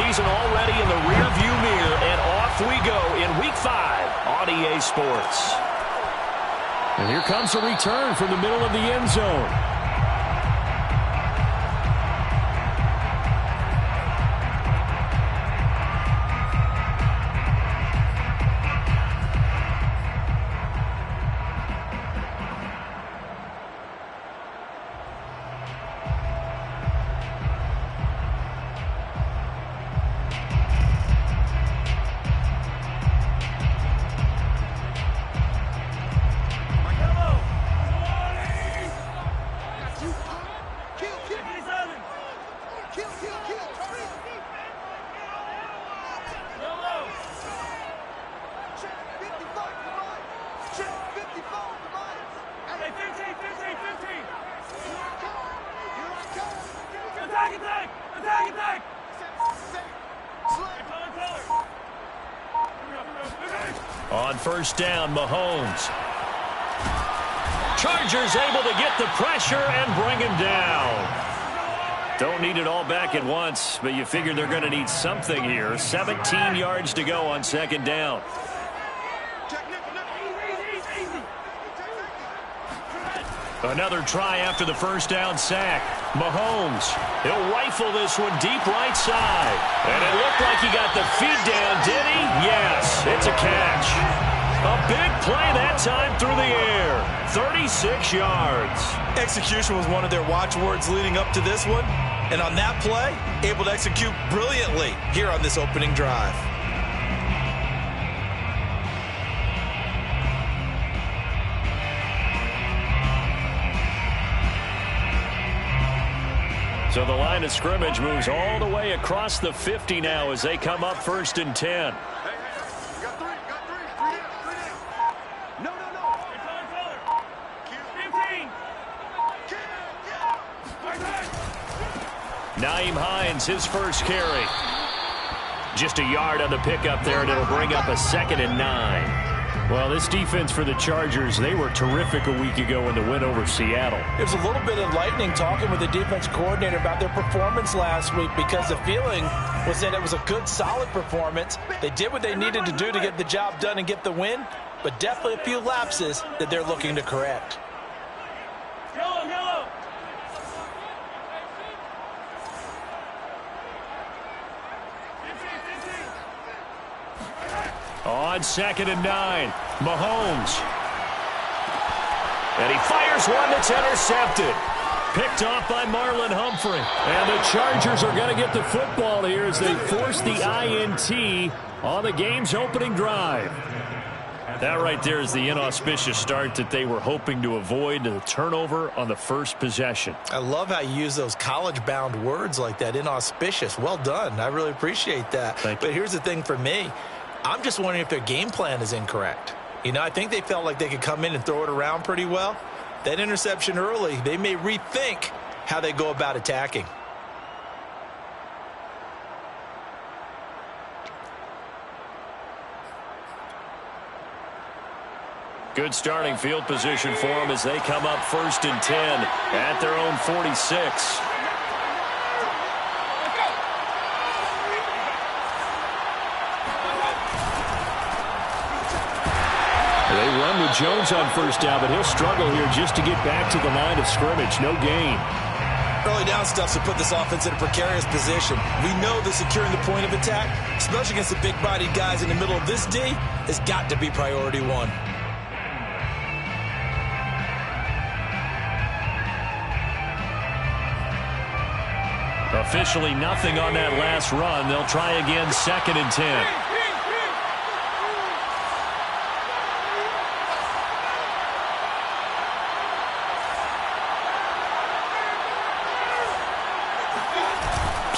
season already in the rearview mirror, and off we go in Week 5 on EA Sports. And here comes a return from the middle of the end zone. On first down, Mahomes. Chargers able to get the pressure and bring him down. Don't need it all back at once, but you figure they're going to need something here. 17 yards to go on second down. Another try after the first down sack. Mahomes, he'll rifle this one deep right side. And it looked like he got the feet down, did he? Yes, it's a catch. A big play that time through the air. 36 yards. Execution was one of their watchwords leading up to this one. And on that play, able to execute brilliantly here on this opening drive. So the line of scrimmage moves all the way across the 50 now as they come up 1st and 10. Nyheim Hines, his first carry. Just a yard on the pickup there, and it'll bring up a 2nd and 9. Well, this defense for the Chargers, they were terrific a week ago in the win over Seattle. There's a little bit of lightning talking with the defense coordinator about their performance last week because the feeling was that it was a good, solid performance. They did what they needed to do to get the job done and get the win, but definitely a few lapses that they're looking to correct. On 2nd and 9, Mahomes. And he fires one that's intercepted. Picked off by Marlon Humphrey. And the Chargers are going to get the football here as they force the INT on the game's opening drive. That right there is the inauspicious start that they were hoping to avoid, the turnover on the first possession. I love how you use those college-bound words like that, inauspicious. Well done. I really appreciate that. Thank you. But here's the thing for me. I'm just wondering if their game plan is incorrect. You know, I think they felt like they could come in and throw it around pretty well. That interception early, they may rethink how they go about attacking. Good starting field position for them as they come up 1st and 10 at their own 46. They run with Jones on first down, but he'll struggle here just to get back to the line of scrimmage. No gain. Early down stuff to put this offense in a precarious position. We know that securing the point of attack, especially against the big-bodied guys in the middle of this D, has got to be priority one. Officially nothing on that last run. They'll try again 2nd and 10.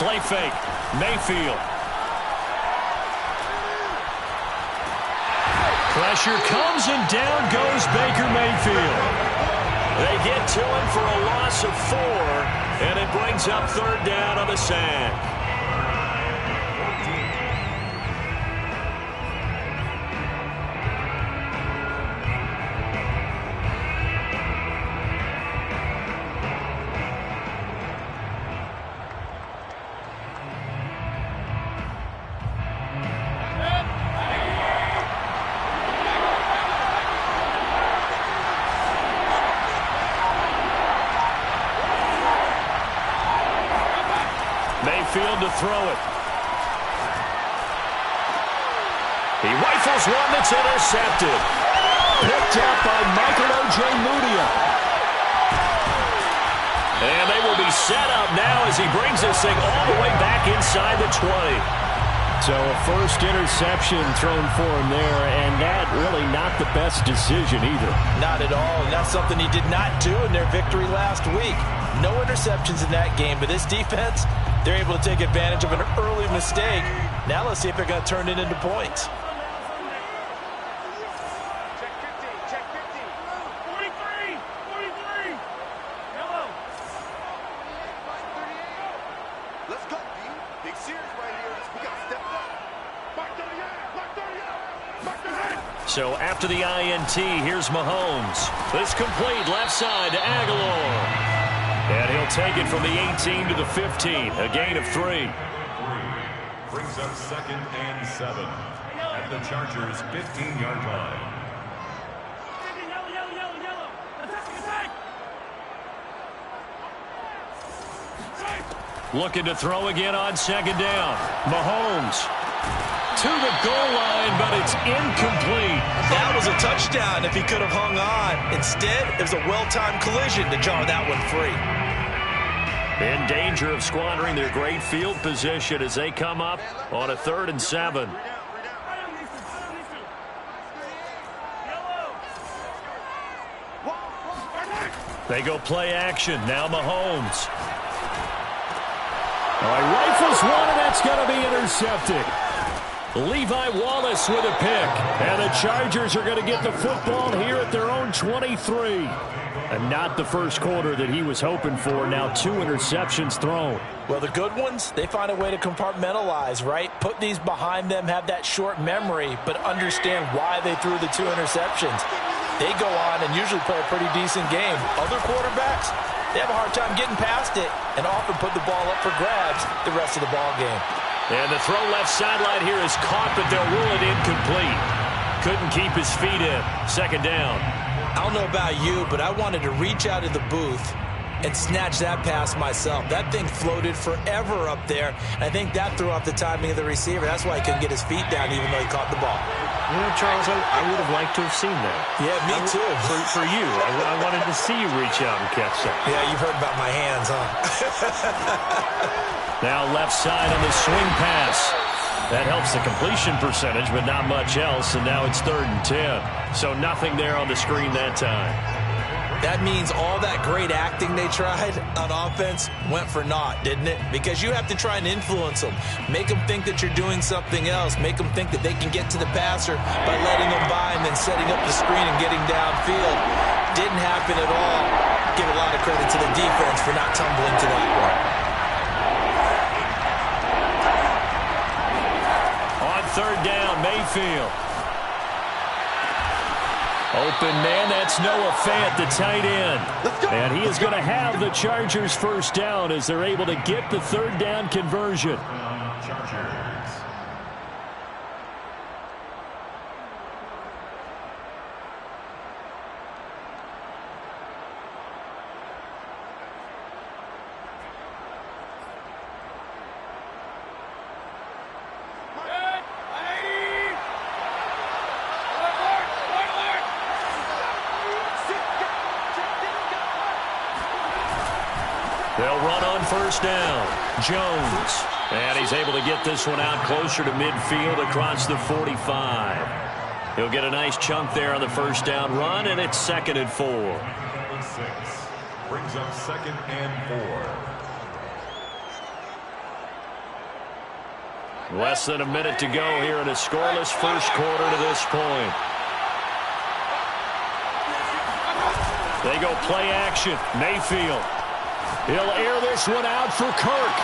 Play fake. Mayfield. Pressure comes and down goes Baker Mayfield. They get to him for a loss of 4, and it brings up 3rd down on the sack. throw it. He rifles one that's intercepted. Picked up by Michael Ojemudia. And they will be set up now as he brings this thing all the way back inside the 20. So a first interception thrown for him there, and that really not the best decision either. Not at all, and that's something he did not do in their victory last week. No interceptions in that game, but this defense, they're able to take advantage of an early mistake. Now let's see if they're going to turn it into points. So after the INT, here's Mahomes. This complete left side to Aguilar. And he'll take it from the 18 to the 15, a gain of 3. Brings up 2nd and 7 at the Chargers' 15-yard line. Looking to throw again on 2nd down. Mahomes to the goal line, but it's incomplete. That was a touchdown if he could have hung on. Instead, it was a well-timed collision to jar that one free. In danger of squandering their great field position as they come up on a 3rd and 7. They go play action. Now Mahomes. Rifles one, and that's going to be intercepted. Levi Wallace with a pick. And the Chargers are going to get the football here at their own 23. And not the first quarter that he was hoping for. Now 2 interceptions thrown. Well, the good ones, they find a way to compartmentalize, right? Put these behind them, have that short memory, but understand why they threw the 2 interceptions. They go on and usually play a pretty decent game. Other quarterbacks, they have a hard time getting past it and often put the ball up for grabs the rest of the ball game. And the throw left sideline here is caught, but they'll rule it incomplete. Couldn't keep his feet in. 2nd down. I don't know about you, but I wanted to reach out of the booth and snatch that pass myself. That thing floated forever up there. And I think that threw off the timing of the receiver. That's why he couldn't get his feet down even though he caught the ball. You know, Charles, I would have liked to have seen that. Yeah, me too. For you. I wanted to see you reach out and catch that. Yeah, you've heard about my hands, huh? Now left side on the swing pass. That helps the completion percentage, but not much else. And now it's 3rd and 10. So nothing there on the screen that time. That means all that great acting they tried on offense went for naught, didn't it? Because you have to try and influence them. Make them think that you're doing something else. Make them think that they can get to the passer by letting them by and then setting up the screen and getting downfield. Didn't happen at all. Give a lot of credit to the defense for not tumbling to that one. On 3rd down, Mayfield. Open man, that's Noah Fant, the tight end. And he is going to have the Chargers first down as they're able to get the 3rd down conversion. Chargers. They'll run on 1st down. Jones. And he's able to get this one out closer to midfield across the 45. He'll get a nice chunk there on the 1st down run, and it's 2nd and 4. 6 brings up 2nd and 4. Less than a minute to go here in a scoreless first quarter to this point. They go play action. Mayfield. He'll air this one out for Kirk.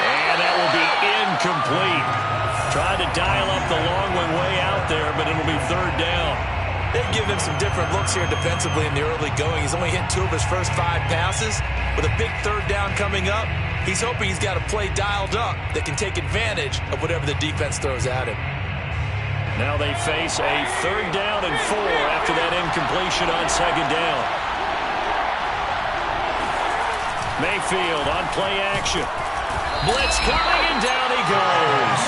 And that will be incomplete. Tried to dial up the long one way out there, but it'll be 3rd down. They've given him some different looks here defensively in the early going. He's only hit 2 of his first 5 passes. With a big 3rd down coming up, he's hoping he's got a play dialed up that can take advantage of whatever the defense throws at him. Now they face a 3rd down and 4 after that incompletion on 2nd down. Mayfield on play action. Blitz coming, and down he goes.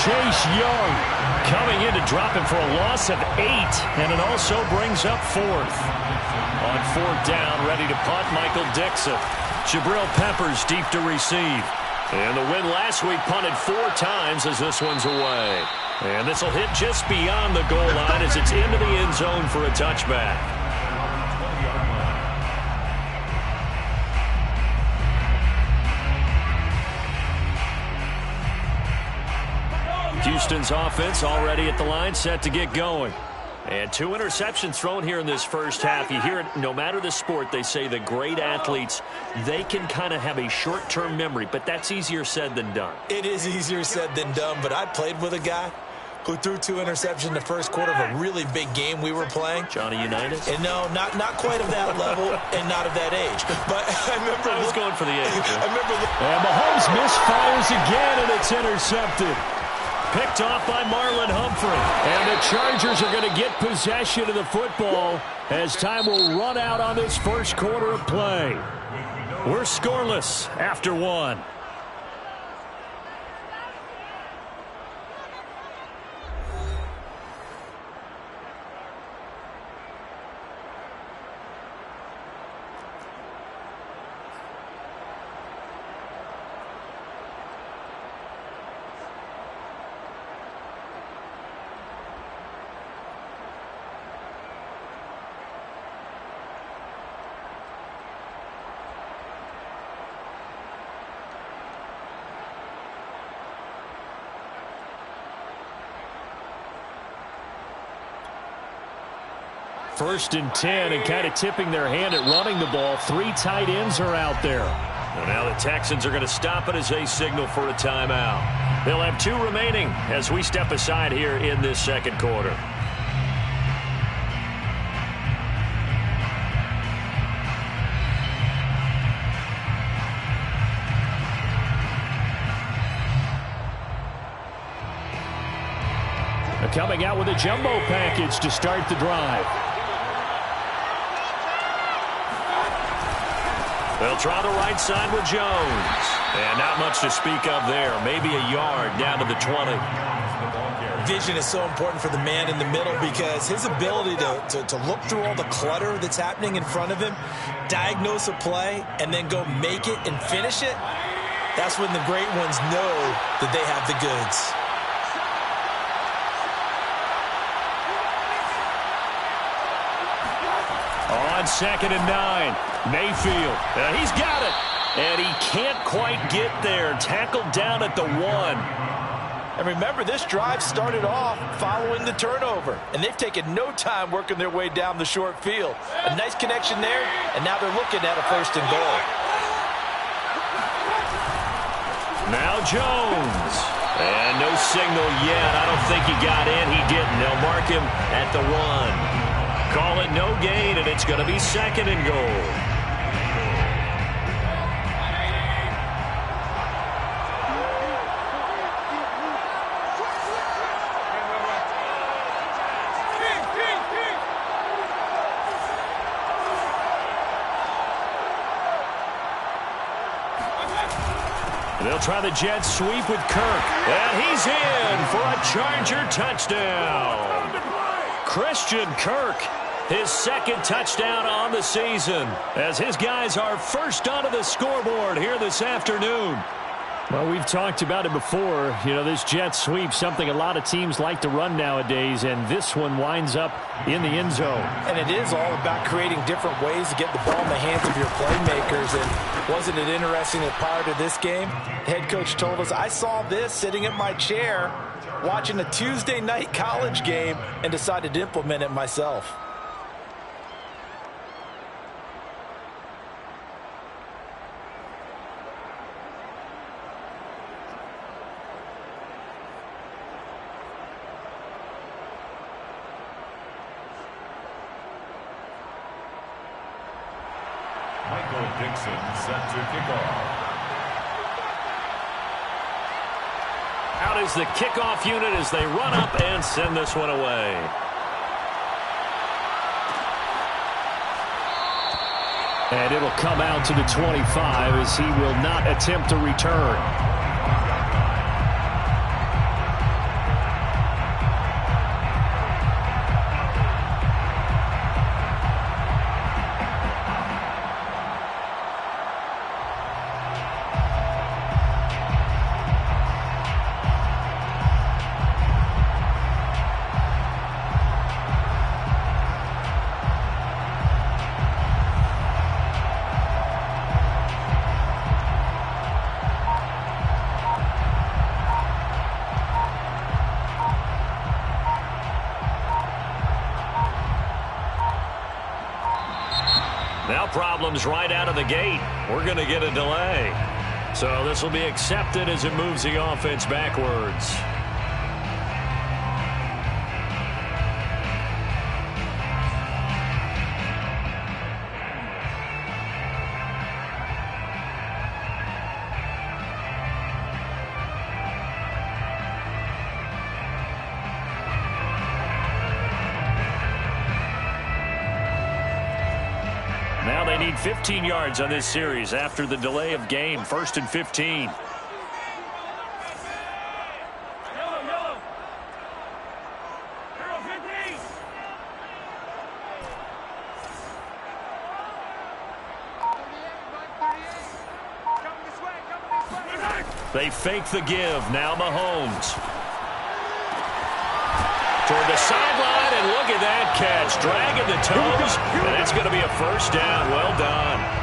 Chase Young coming in to drop him for a loss of 8, and it also brings up 4th. On 4th down, ready to punt, Michael Dixon. Jabril Peppers deep to receive. And the win last week punted 4 times as this one's away. And this will hit just beyond the goal line as it's into the end zone for a touchback. Houston's offense already at the line, set to get going. And 2 interceptions thrown here in this first half. You hear it, no matter the sport, they say the great athletes, they can kind of have a short-term memory, but that's easier said than done. It is easier said than done, but I played with a guy who threw 2 interceptions in the first quarter of a really big game we were playing. Johnny Unitas? And no, not quite of that level and not of that age. But I remember... I was going for the age. I remember... And Mahomes misfires again, and it's intercepted. Picked off by Marlon Humphrey. And the Chargers are going to get possession of the football as time will run out on this first quarter of play. We're scoreless after 1. First and 10, and kind of tipping their hand at running the ball. 3 tight ends are out there. And now the Texans are going to stop it as they signal for a timeout. They'll have 2 remaining as we step aside here in this second quarter. Coming out with a jumbo package to start the drive. They'll try the right side with Jones. And not much to speak of there. Maybe a yard down to the 20. Vision is so important for the man in the middle because his ability to look through all the clutter that's happening in front of him, diagnose a play, and then go make it and finish it, that's when the great ones know that they have the goods. On 2nd and 9, Mayfield. He's got it. And he can't quite get there. Tackled down at the 1. And remember, this drive started off following the turnover. And they've taken no time working their way down the short field. A nice connection there, and now they're looking at a 1st and goal. Now Jones. And no signal yet. I don't think he got in. He didn't. They'll mark him at the 1. Call it no gain, and it's going to be 2nd and goal. They'll try the jet sweep with Kirk. And he's in for a Charger touchdown. Christian Kirk, his 2nd touchdown on the season, as his guys are first onto the scoreboard here this afternoon. Well, we've talked about it before. You know, this jet sweep, something a lot of teams like to run nowadays, and this one winds up in the end zone. And it is all about creating different ways to get the ball in the hands of your playmakers. And wasn't it interesting that prior to this game, the head coach told us, I saw this sitting in my chair watching a Tuesday night college game and decided to implement it myself. Michael Dixon set to kick off. Out is the kickoff unit as they run up and send this one away. And it'll come out to the 25 as he will not attempt to return. Now problems right out of the gate. We're going to get a delay. So this will be accepted as it moves the offense backwards. Now they need 15 yards on this series after the delay of game. 1st and 15. They fake the give. Now Mahomes. Toward the sideline, and look at that catch. Dragging the toes, and that's going to be a first down. Well done.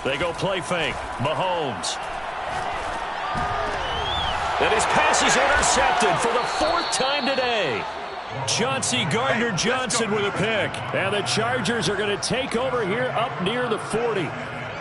They go play fake. Mahomes. And his pass is intercepted for the 4th time today. Chauncey Gardner-Johnson with a pick. And the Chargers are going to take over here up near the 40.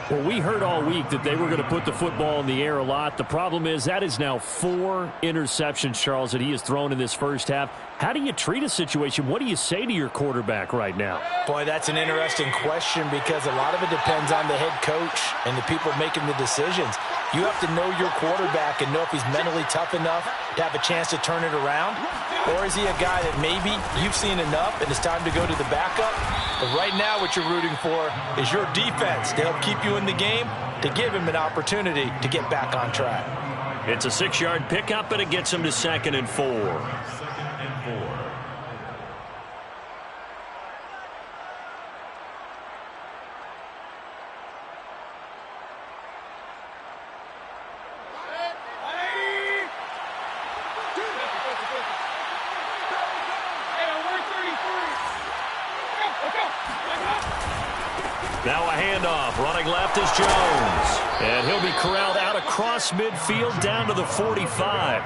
Well, we heard all week that they were going to put the football in the air a lot. The problem is that is now 4 interceptions, Charles, that he has thrown in this first half. How do you treat a situation? What do you say to your quarterback right now? Boy, that's an interesting question because a lot of it depends on the head coach and the people making the decisions. You have to know your quarterback and know if he's mentally tough enough to have a chance to turn it around. Or is he a guy that maybe you've seen enough and it's time to go to the backup? But right now what you're rooting for is your defense to help keep you in the game, to give him an opportunity to get back on track. It's a 6-yard pickup, and it gets him to 2nd and 4. Now a handoff. Running left is Jones. And he'll be corralled out across midfield down to the 45.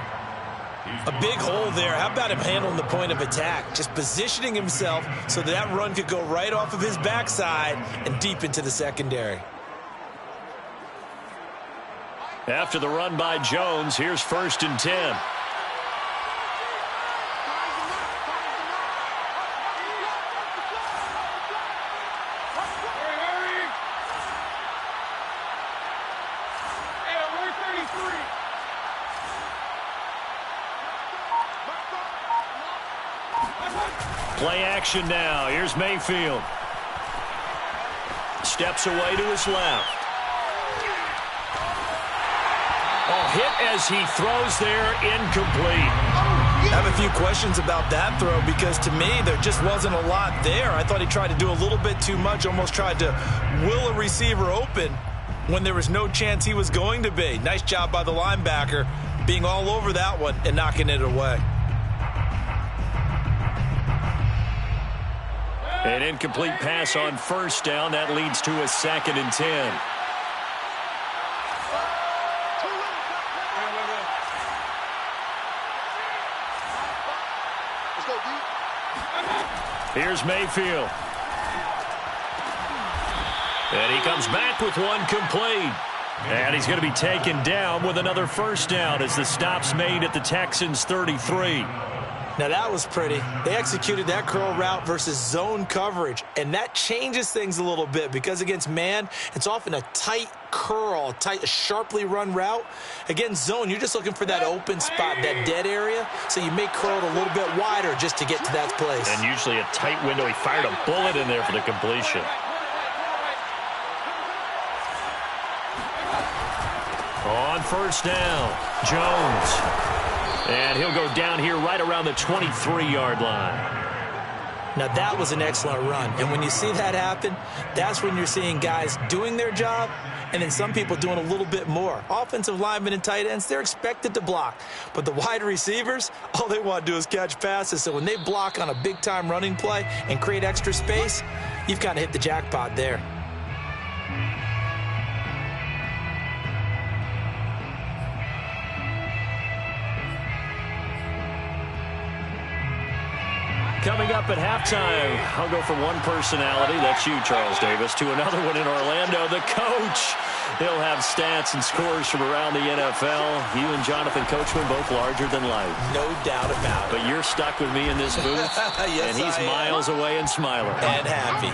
A big hole there. How about him handling the point of attack? Just positioning himself so that run could go right off of his backside and deep into the secondary. After the run by Jones, here's 1st and 10. Play action now. Here's Mayfield. Steps away to his left. Oh, hit as he throws there, incomplete. I have a few questions about that throw because to me there just wasn't a lot there. I thought he tried to do a little bit too much, almost tried to will a receiver open when there was no chance he was going to be. Nice job by the linebacker being all over that one and knocking it away. An incomplete pass on 1st down. That leads to a 2nd and 10. Let's go, D. Here's Mayfield. And he comes back with one complete. And he's going to be taken down with another first down as the stop's made at the Texans' 33. Now, that was pretty. They executed that curl route versus zone coverage, and that changes things a little bit because against man, it's often a tight curl, a sharply run route. Against zone, you're just looking for that open spot, that dead area, so you may curl it a little bit wider just to get to that place. And usually a tight window. He fired a bullet in there for the completion. On first down, Jones. And he'll go down here right around the 23-yard line. Now, that was an excellent run. And when you see that happen, that's when you're seeing guys doing their job and then some people doing a little bit more. Offensive linemen and tight ends, they're expected to block. But the wide receivers, all they want to do is catch passes. So when they block on a big-time running play and create extra space, you've kind of hit the jackpot there. Coming up at halftime, I'll go from one personality, that's you, Charles Davis, to another one in Orlando, the coach. He'll have stats and scores from around the NFL. You and Jonathan Coachman both larger than life. No doubt about it. But you're stuck with me in this booth, yes, and he's miles away and smiling. And happy.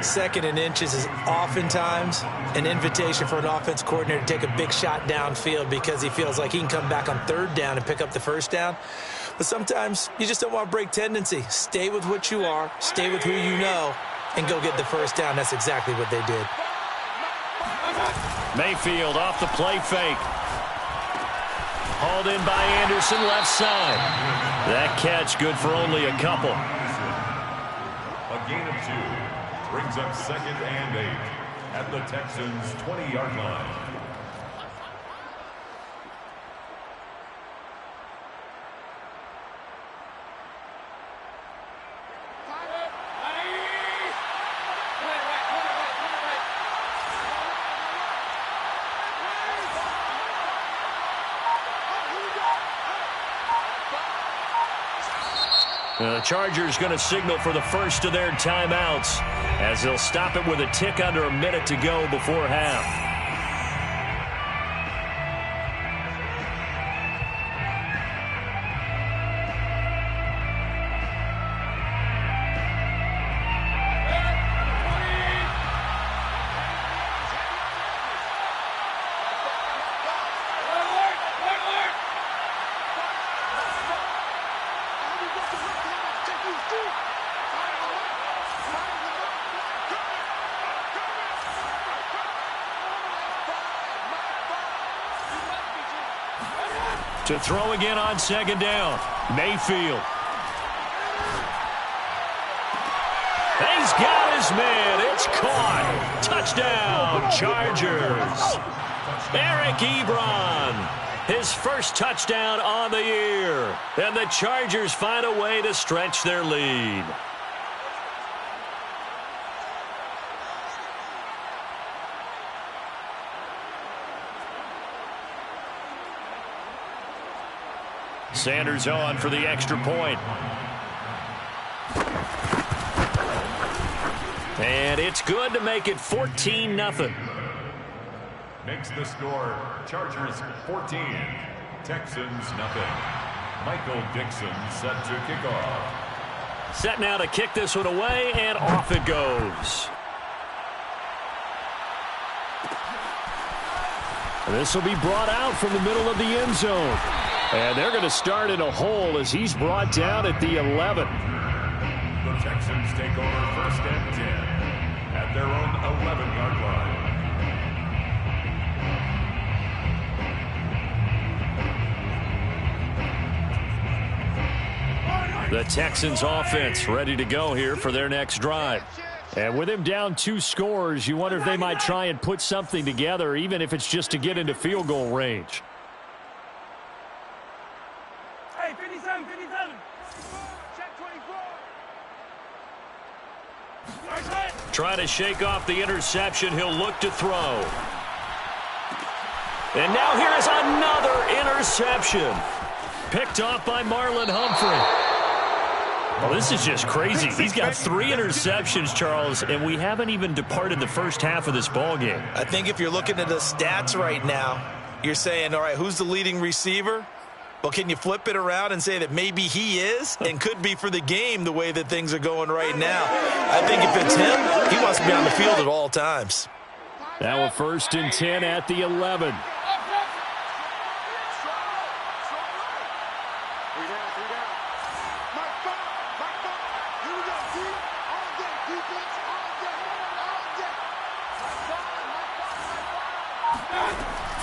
Second and inches is oftentimes an invitation for an offense coordinator to take a big shot downfield because he feels like he can come back on third down and pick up the first down. But sometimes you just don't want to break tendency. Stay with what you are, stay with who you know, and go get the first down. That's exactly what they did. Mayfield off the play fake. Hauled in by Anderson, left side. That catch good for only a couple. A gain of 2 brings up 2nd and 8 at the Texans' 20-yard line. The Chargers going to signal for the first of their timeouts as they'll stop it with a tick under a minute to go before half. To throw again on second down, Mayfield. He's got his man. It's caught. Touchdown, Chargers. Eric Ebron, his first touchdown on the year. And the Chargers find a way to stretch their lead. Sanders on for the extra point. And it's good to make it 14-0. Makes the score Chargers 14, Texans nothing. Michael Dixon set to kick off. Set now to kick this one away, and off it goes. This will be brought out from the middle of the end zone. And they're going to start in a hole as he's brought down at the 11. The Texans take over 1st and 10 at their own 11-yard line. The Texans offense ready to go here for their next drive. And with him down 2 scores, you wonder if they might try and put something together, even if it's just to get into field goal range. Trying to shake off the interception. He'll look to throw. And now here is another interception. Picked off by Marlon Humphrey. Well, this is just crazy. He's got 3 interceptions, Charles, and we haven't even departed the first half of this ball game. I think if you're looking at the stats right now, you're saying, all right, who's the leading receiver? Well, can you flip it around and say that maybe he is and could be for the game the way that things are going right now? I think if it's him, he wants to be on the field at all times. Now a 1st and 10 at the 11.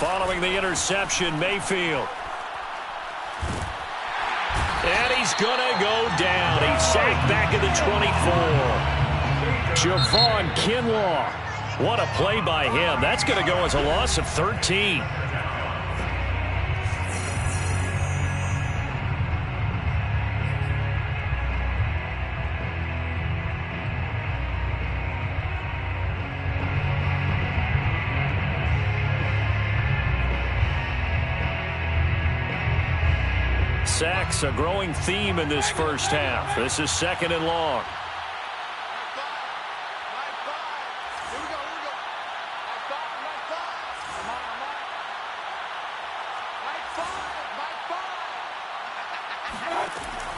Following the interception, Mayfield. And he's going to go down. He's sacked back at the 24. Javon Kinlaw. What a play by him. That's going to go as a loss of 13. Sacks, a growing theme in this first half. This is 2nd and long.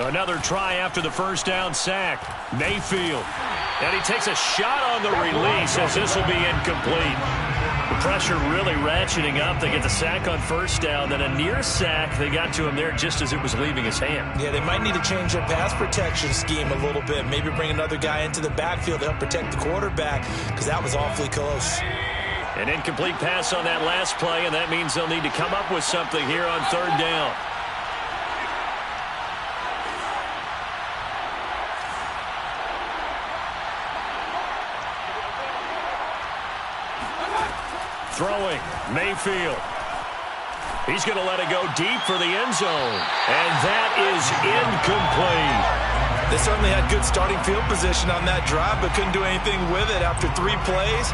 Another try after the first down sack. Mayfield. And he takes a shot on the release as this will be incomplete. The pressure really ratcheting up. They get the sack on first down, then a near sack. They got to him there just as it was leaving his hand. Yeah, they might need to change their pass protection scheme a little bit. Maybe bring another guy into the backfield to help protect the quarterback because that was awfully close. An incomplete pass on that last play, and that means they'll need to come up with something here on 3rd down. Throwing, Mayfield. He's going to let it go deep for the end zone. And that is incomplete. They certainly had good starting field position on that drive, but couldn't do anything with it after 3 plays.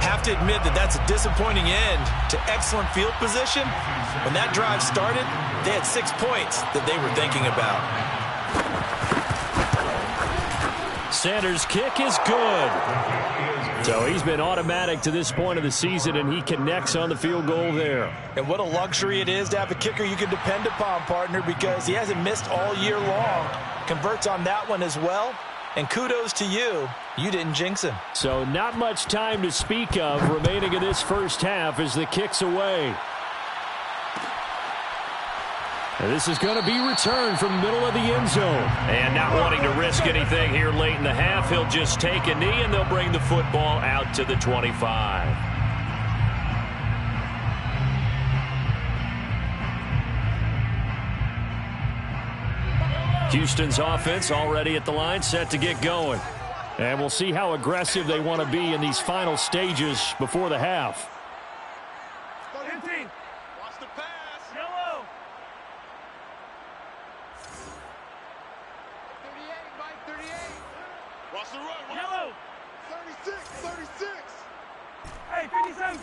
Have to admit that that's a disappointing end to excellent field position. When that drive started, they had 6 points that they were thinking about. Sanders' kick is good. So he's been automatic to this point of the season, and he connects on the field goal there. And what a luxury it is to have a kicker you can depend upon, partner, because he hasn't missed all year long. Converts on that one as well. And kudos to you. You didn't jinx him. So not much time to speak of remaining in this first half as the kick's away. And this is going to be returned from the middle of the end zone. And not wanting to risk anything here late in the half, he'll just take a knee, and they'll bring the football out to the 25. Houston's offense already at the line, set to get going. And we'll see how aggressive they want to be in these final stages before the half. Watch the pass. Yellow. 38, Mike, 38. Watch the run. Yellow. 36. Hey, 57.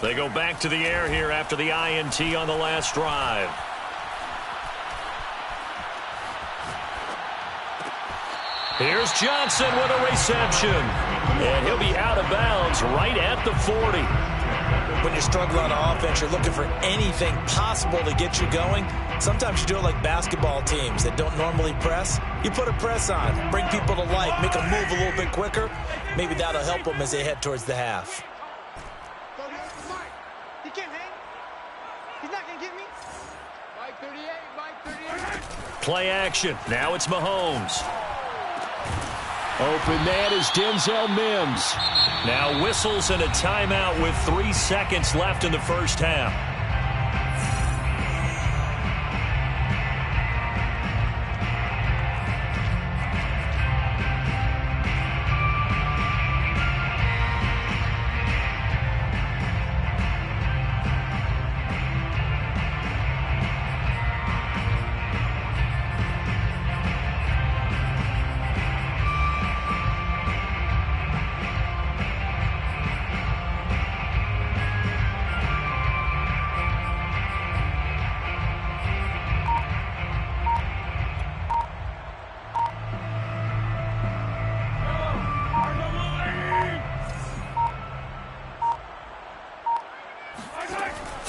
They go back to the air here after the INT on the last drive. Here's Johnson with a reception. And he'll be out of bounds right at the 40. When you're struggling on offense, you're looking for anything possible to get you going. Sometimes you do it like basketball teams that don't normally press. You put a press on, bring people to life, make them move a little bit quicker. Maybe that'll help them as they head towards the half. He can't hang. He's not going to get me. Mike 38. Play action. Now it's Mahomes. Open man is Denzel Mims. Now whistles and a timeout with 3 seconds left in the first half.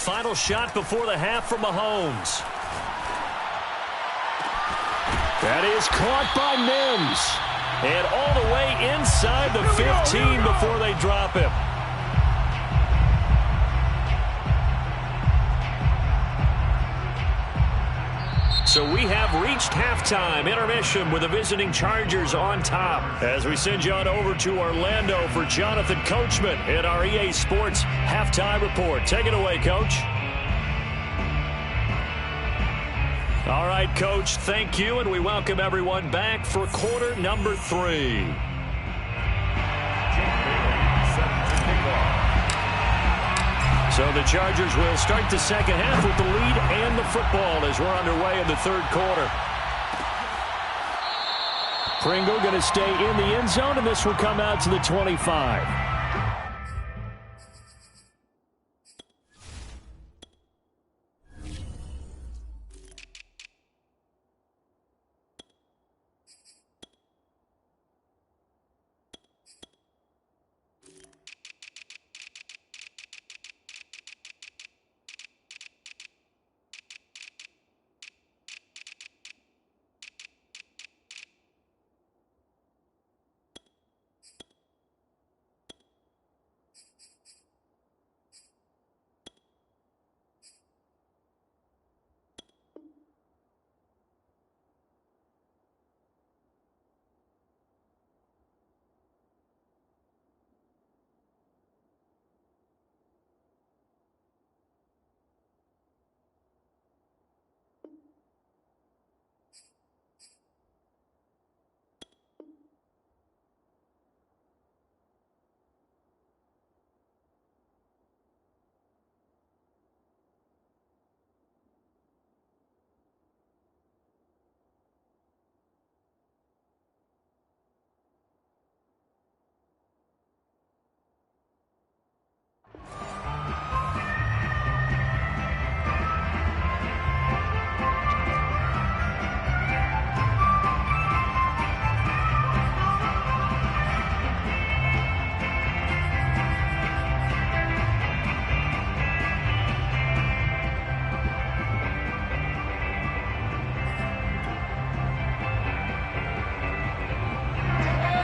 Final shot before the half from Mahomes. That is caught by Mims. And all the way inside the 15 before they drop him. So we have reached halftime intermission with the visiting Chargers on top. As we send you on over to Orlando for Jonathan Coachman in our EA Sports Halftime Report. Take it away, Coach. All right, Coach, thank you, and we welcome everyone back for quarter number 3. So the Chargers will start the second half with the lead and the football as we're underway in the third quarter. Pringle going to stay in the end zone, and this will come out to the 25.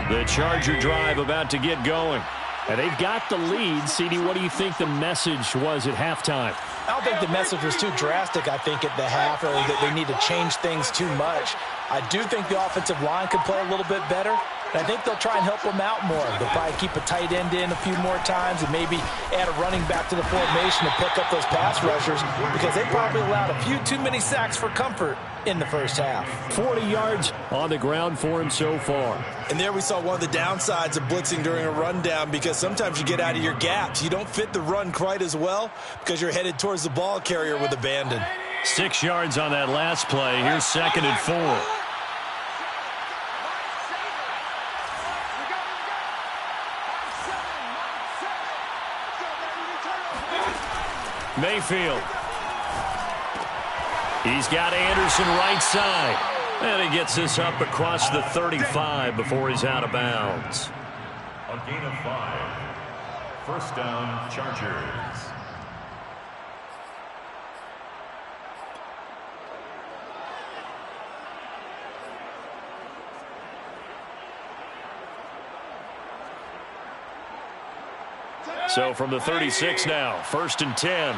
The Charger drive about to get going. And they've got the lead. CD, what do you think the message was at halftime? I don't think the message was too drastic, I think, at the half, or that they need to change things too much. I do think the offensive line could play a little bit better. And I think they'll try and help them out more. They'll probably keep a tight end in a few more times and maybe add a running back to the formation to pick up those pass rushers because they probably allowed a few too many sacks for comfort in the first half. 40 yards on the ground for him so far. And there we saw one of the downsides of blitzing during a rundown because sometimes you get out of your gaps. You don't fit the run quite as well because you're headed towards the ball carrier with abandon. 6 yards on that last play. Here's 2nd and 4. Mayfield. He's got Anderson right side. And he gets this up across the 35 before he's out of bounds. A gain of 5. First down, Chargers. So from the 36 now, 1st and 10.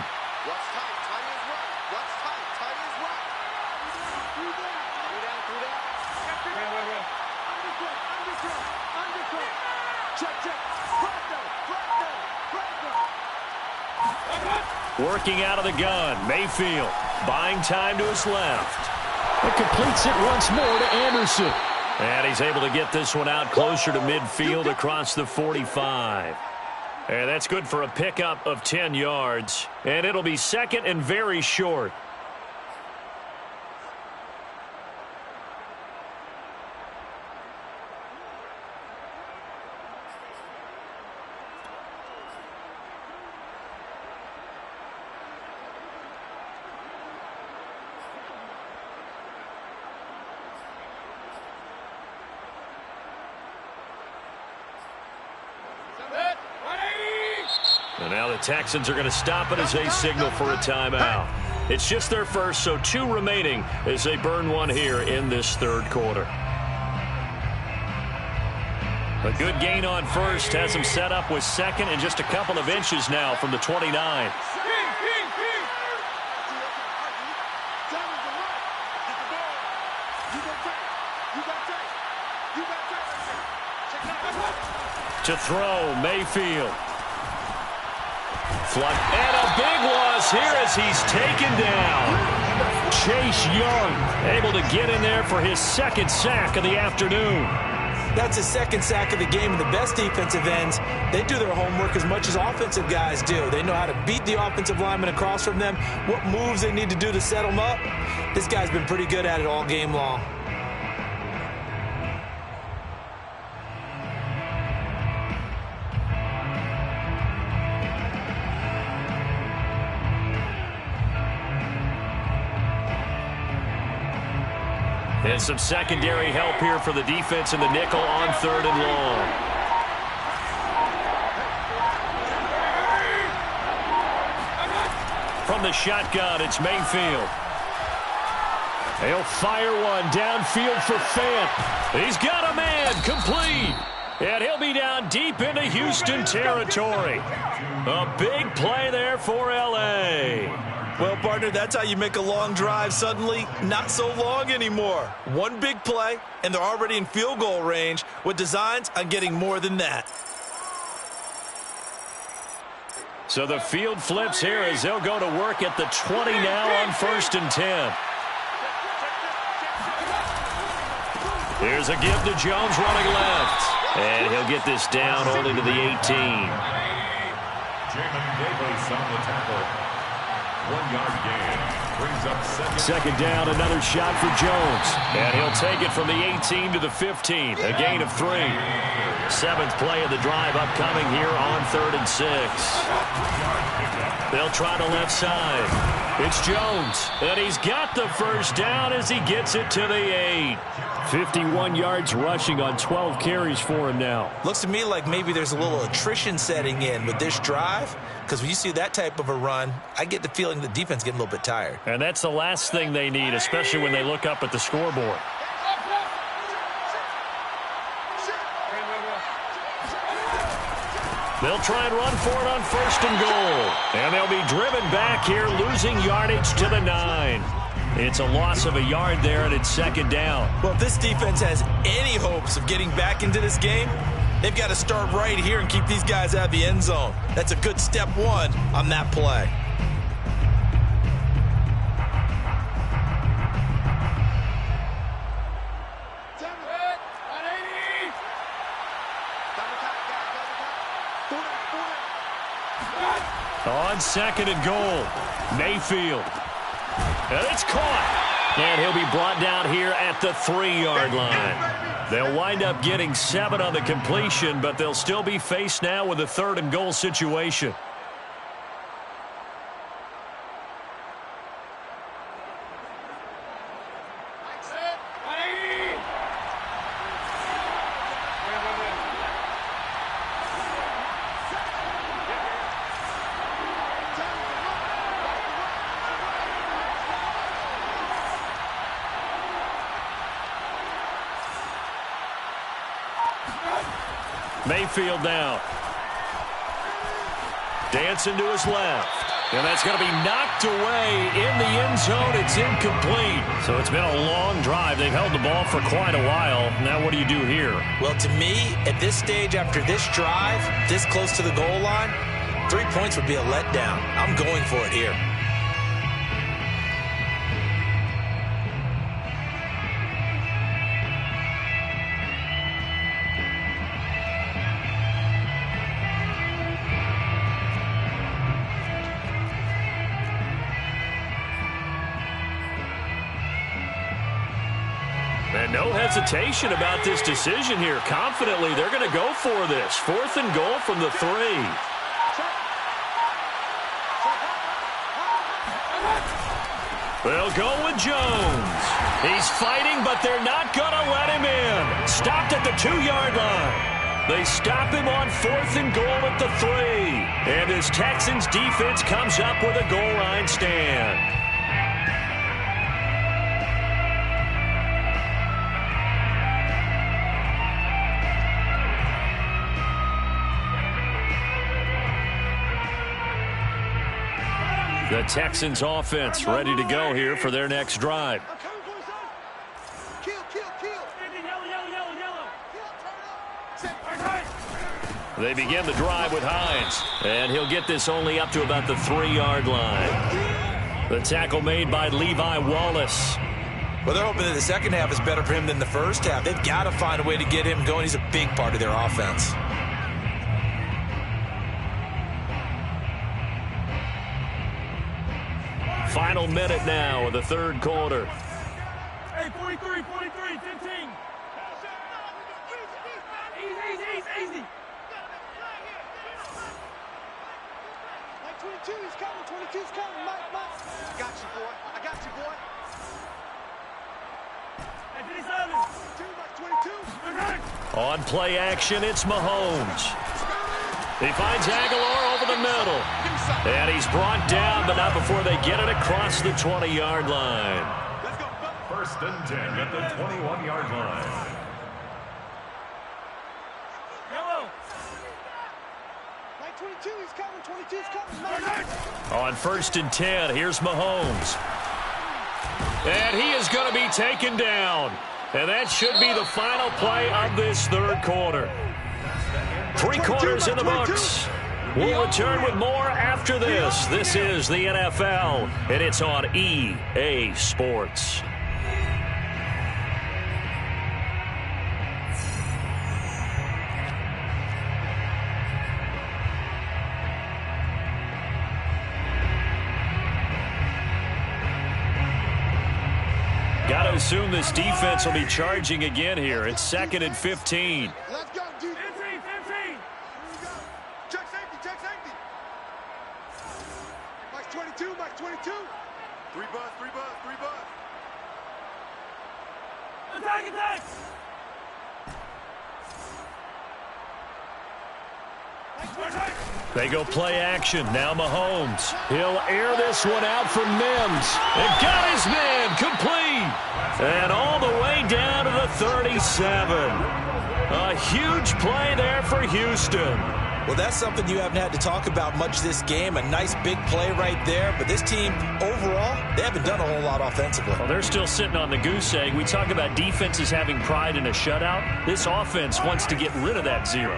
Working out of the gun, Mayfield buying time to his left. It completes it once more to Anderson. And he's able to get this one out closer to midfield across the 45. And that's good for a pickup of 10 yards. And it'll be 2nd and very short. And now the Texans are going to stop it as they signal for a timeout. It's just their first, so 2 remaining as they burn one here in this third quarter. A good gain on first has them set up with second and just a couple of inches now from the 29. To throw, Mayfield. And a big loss here as he's taken down. Chase Young able to get in there for his second sack of the afternoon. That's his second sack of the game, and the best defensive ends, they do their homework as much as offensive guys do. They know how to beat the offensive lineman across from them, what moves they need to do to set them up. This guy's been pretty good at it all game long. And some secondary help here for the defense in the nickel on 3rd and long. From the shotgun, it's Mayfield. He'll fire one downfield for Fant. He's got a man, complete. And he'll be down deep into Houston territory. A big play there for L.A. Well, partner, that's how you make a long drive suddenly not so long anymore. One big play, and they're already in field goal range with designs on getting more than that. So the field flips here as they'll go to work at the 20 now on 1st and 10. Here's a give to Jones running left. And he'll get this down only to the 18. Jamin Davis on the tackle. 1-yard gain. Brings up second down, another shot for Jones. And he'll take it from the 18 to the 15. A gain of 3. 7th play of the drive upcoming here on 3rd and 6. They'll try the left side. It's Jones. And he's got the first down as he gets it to the 8. 51 yards rushing on 12 carries for him now. Looks to me like maybe there's a little attrition setting in with this drive, because when you see that type of a run, I get the feeling the defense getting a little bit tired. And that's the last thing they need, especially when they look up at the scoreboard. They'll try and run for it on 1st and goal. And they'll be driven back here, losing yardage to the 9. It's a loss of a yard there, and it's 2nd down. Well, if this defense has any hopes of getting back into this game, they've got to start right here and keep these guys out of the end zone. That's a good step 1 on that play. On 2nd and goal, Mayfield. And it's caught. And he'll be brought down here at the 3-yard line. They'll wind up getting 7 on the completion, but they'll still be faced now with a 3rd and goal situation. Mayfield now. Dancing to his left. And that's going to be knocked away in the end zone. It's incomplete. So it's been a long drive. They've held the ball for quite a while. Now what do you do here? Well, to me, at this stage, after this drive, this close to the goal line, 3 points would be a letdown. I'm going for it here. And no hesitation about this decision here. Confidently, they're going to go for this. 4th and goal from the 3. They'll go with Jones. He's fighting, but they're not going to let him in. Stopped at the 2-yard line. They stop him on 4th and goal at the 3. And And this Texans defense comes up with a goal line stand. The Texans offense ready to go here for their next drive. They begin the drive with Hines, and he'll get this only up to about the 3-yard line. The tackle made by Levi Wallace. Well, they're hoping that the second half is better for him than the first half. They've got to find a way to get him going. He's a big part of their offense. Final minute now of the third quarter. Hey, 43, 15. Easy. 22, he's coming. 22's coming. Mike. I got you, boy. Hey, 22. On play action, it's Mahomes. He finds Aguilar over the middle. And he's brought down, but not before they get it across the 20-yard line. First and 10 at the 21-yard line. Like 22, he's coming. 22's coming. On first and 10, here's Mahomes. And he is going to be taken down. And that should be the final play of this third quarter. 3 quarters in the books. We'll return with more after this. This is the NFL, and it's on EA Sports. Got to assume this defense will be charging again here. It's 2nd and 15. Let's go, dude. 15. Check safety. Mike's 22. 3 bus. Attack. They go play action. Now Mahomes. He'll air this one out for Mims. And got his man complete. And all the way down to the 37. A huge play there for Houston. Well, that's something you haven't had to talk about much this game. A nice big play right there. But this team, overall, they haven't done a whole lot offensively. Well, they're still sitting on the goose egg. We talk about defenses having pride in a shutout. This offense wants to get rid of that 0.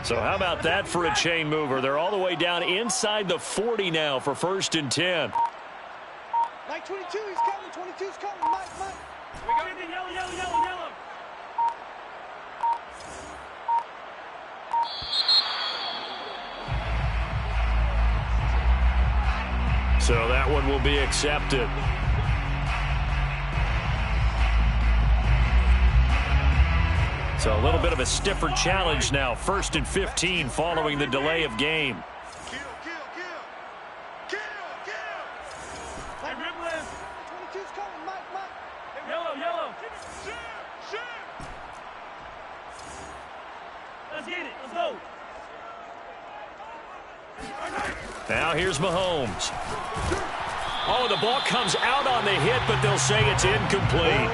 So how about that for a chain mover? They're all the way down inside the 40 now for first and 10. Like 22, he's coming. 22's coming. Mike. We go. Yellow. So that one will be accepted. So a little bit of a stiffer challenge now. First and 15 following the delay of game. Kill. Hey, Ripley. 22's coming. Mike. Yellow. Shoot. Let's get it. Let's go. Now here's Mahomes. Oh, the ball comes out on the hit, but they'll say it's incomplete.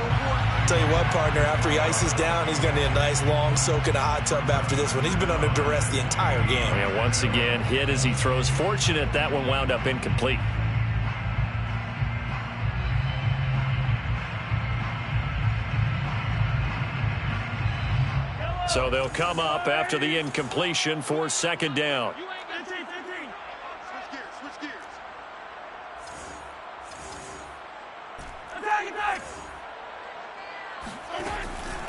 Tell you what, partner, after he ices down, he's going to need a nice long soak in a hot tub after this one. He's been under duress the entire game. And once again, hit as he throws. Fortunate that one wound up incomplete. So they'll come up after the incompletion for second down. Switch gears.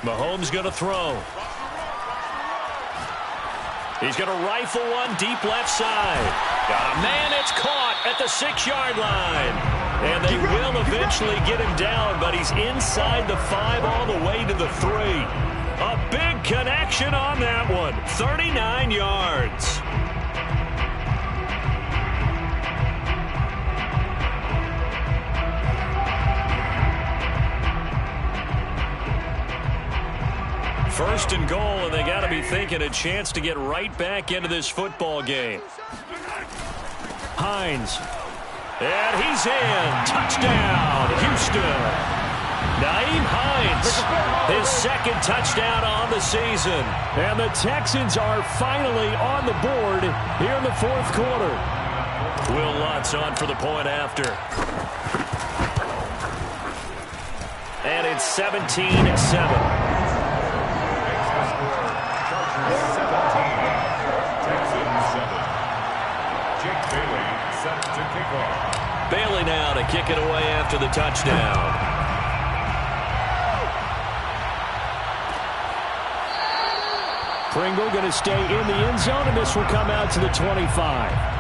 Mahomes going to throw. He's going to rifle one deep left side. Got a man, it's caught at the 6-yard line. And they will eventually get him down, but he's inside the 5 all the way to the 3. A big connection on that one. 39 yards. First and goal, and they got to to be thinking a chance to get right back into this football game. Hines. And he's in. Touchdown, Houston. Nyheim Hines, his second touchdown on the season. And the Texans are finally on the board here in the fourth quarter. Will Lutz on for the point after. And it's 17-7. Bailey now to kick it away after the touchdown. Pringle going to stay in the end zone, and this will come out to the 25.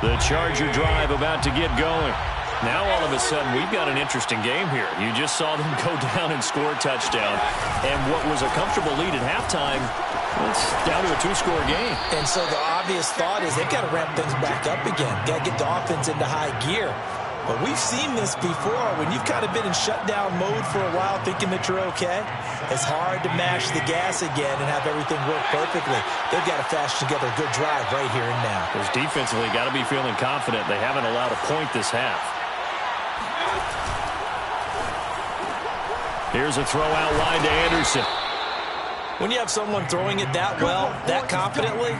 The Charger drive about to get going. Now all of a sudden we've got an interesting game here. You just saw them go down and score a touchdown. And what was a comfortable lead at halftime, it's down to a two-score game. And so the obvious thought is they've got to ramp things back up again. Got to get the offense into high gear. But we've seen this before. When you've kind of been in shutdown mode for a while thinking that you're okay, it's hard to mash the gas again and have everything work perfectly. They've got to fashion together a good drive right here and now. Because defensively, got to be feeling confident. They haven't allowed a point this half. Here's a throw out wide to Anderson. When you have someone throwing it that well, that confidently,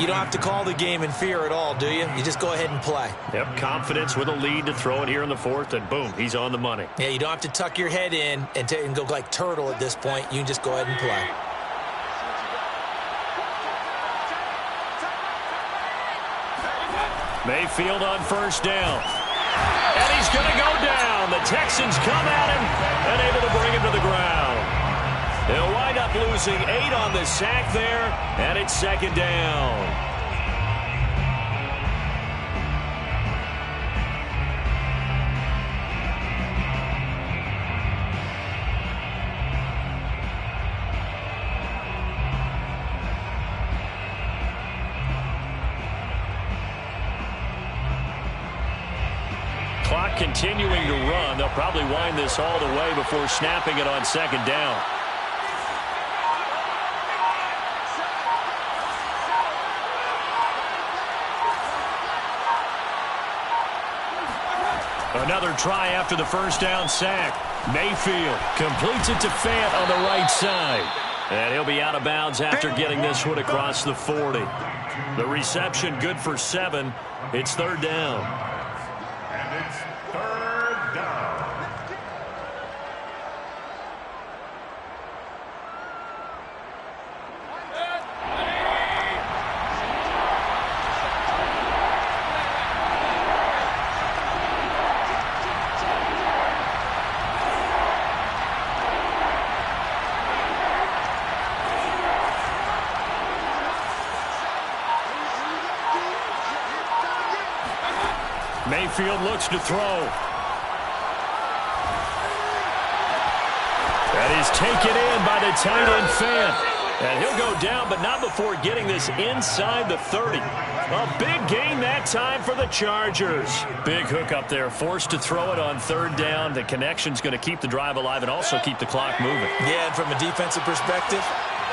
you don't have to call the game in fear at all, do you? You just go ahead and play. Yep, confidence with a lead to throw it here in the fourth, and boom, he's on the money. Yeah, you don't have to tuck your head in and go like turtle at this point. You can just go ahead and play. Mayfield on first down. And he's going to go down. The Texans come at him and able to bring him to the ground. They'll wind up losing 8 on the sack there, and it's second down. Clock continuing to run. They'll probably wind this all the way before snapping it on second down. Another try after the first down sack. Mayfield completes it to Fant on the right side. And he'll be out of bounds after getting this one across the 40. The reception good for 7. It's third down. And it's third down. Mayfield looks to throw. That is taken in by the tight end Fant. And he'll go down, but not before getting this inside the 30. A big gain that time for the Chargers. Big hook up there, forced to throw it on third down. The connection's going to keep the drive alive and also keep the clock moving. Yeah, and from a defensive perspective,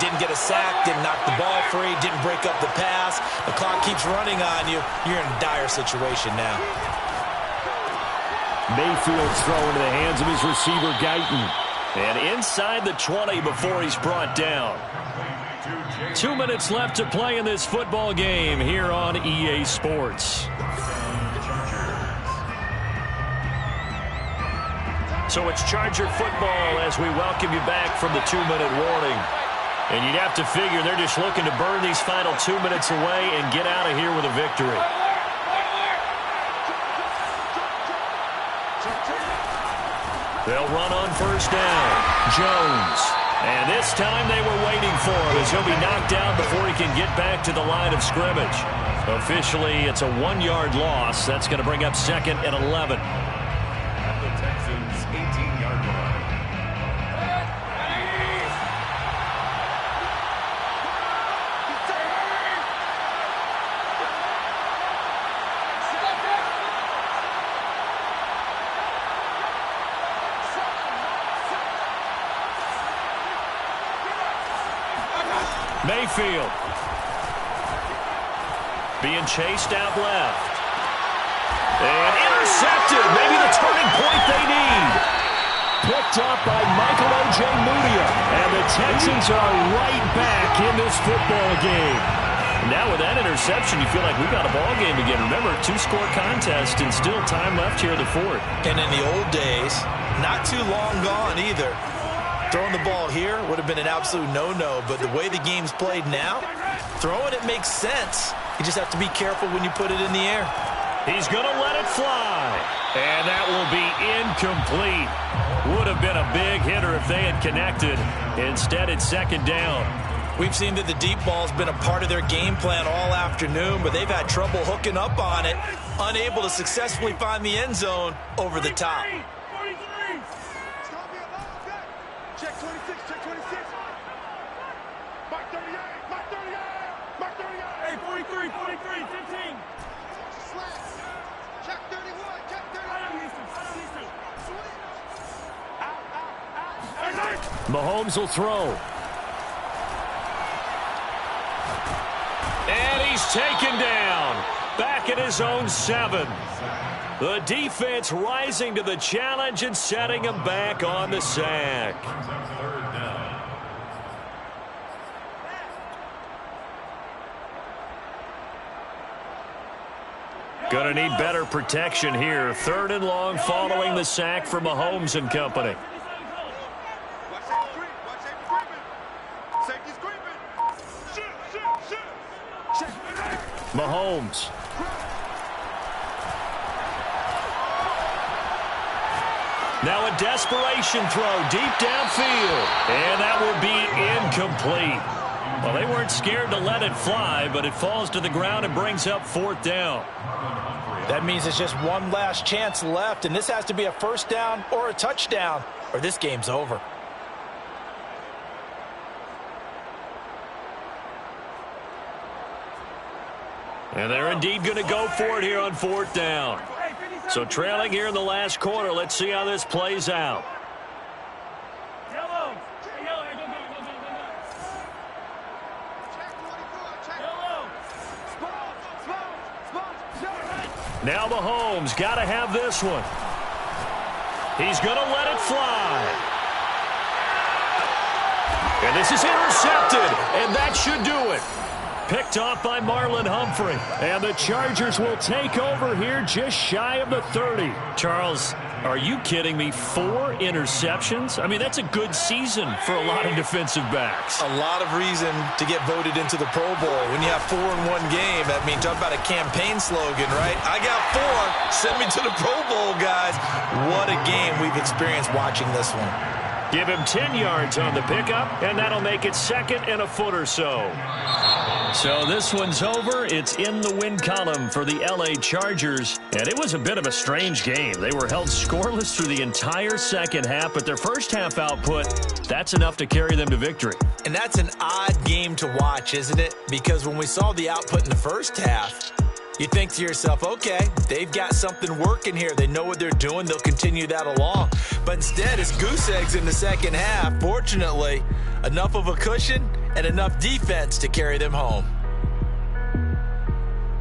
didn't get a sack, didn't knock the ball free, didn't break up the pass. The clock keeps running on you. You're in a dire situation now. Mayfield throwing into the hands of his receiver, Guyton. And inside the 20 before he's brought down. 2 minutes left to play in this football game here on EA Sports. So it's Charger football as we welcome you back from the 2-minute warning. And you'd have to figure they're just looking to burn these final 2 minutes away and get out of here with a victory. They'll run on first down. Jones. And this time they were waiting for him as he'll be knocked down before he can get back to the line of scrimmage. Officially, it's a 1-yard loss. That's going to bring up second and 11. At the Texans' 18-yard line. Mayfield being chased out left. And intercepted. Maybe the turning point they need. Picked up by Michael O.J. Mudia. And the Texans are right back in this football game. Now with that interception, you feel like we've got a ball game again. Remember, 2-score contest and still time left here in the fourth. And in the old days, not too long gone either. Throwing the ball here would have been an absolute no-no, but the way the game's played now, throwing it makes sense. You just have to be careful when you put it in the air. He's going to let it fly. And that will be incomplete. Would have been a big hitter if they had connected. Instead, it's second down. We've seen that the deep ball's been a part of their game plan all afternoon, but they've had trouble hooking up on it, unable to successfully find the end zone over the top. Check 26, check 26. Mark 38, Mark 38, Mark 38. Hey, 43, 43, 15. Check 31, check 31. Mahomes will throw. And he's taken down. Back at his own 7. The defense rising to the challenge and setting him back on the sack. Going to need better protection here. 3rd and long following the sack for Mahomes and company. Mahomes. Now a desperation throw deep downfield. And that will be incomplete. Well, they weren't scared to let it fly, but it falls to the ground and brings up 4th down. That means it's just one last chance left, and this has to be a first down or a touchdown, or this game's over. And they're indeed going to go for it here on 4th down. So trailing here in the last quarter. Let's see how this plays out. Now Mahomes got to have this one. He's going to let it fly. And this is intercepted, and that should do it. Picked off by Marlon Humphrey. And the Chargers will take over here just shy of the 30. Charles, are you kidding me? 4 interceptions? I mean, that's a good season for a lot of defensive backs. A lot of reason to get voted into the Pro Bowl. When you have 4 in one game, I mean, talk about a campaign slogan, right? I got 4. Send me to the Pro Bowl, guys. What a game we've experienced watching this one. Give him 10 yards on the pickup, and that'll make it 2nd and a foot or so. So this one's over. It's in the win column for the L.A. Chargers. And it was a bit of a strange game. They were held scoreless through the entire second half, but their first half output, that's enough to carry them to victory. And that's an odd game to watch, isn't it? Because when we saw the output in the first half, you think to yourself, okay, they've got something working here. They know what they're doing. They'll continue that along. But instead, it's goose eggs in the second half. Fortunately, enough of a cushion and enough defense to carry them home.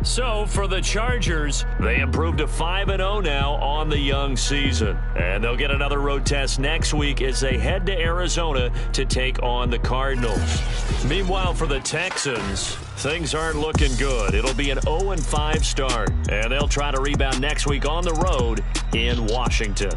So for the Chargers, they improved to 5-0 now on the young season. And they'll get another road test next week as they head to Arizona to take on the Cardinals. Meanwhile, for the Texans, things aren't looking good. It'll be an 0-5 start, and they'll try to rebound next week on the road in Washington.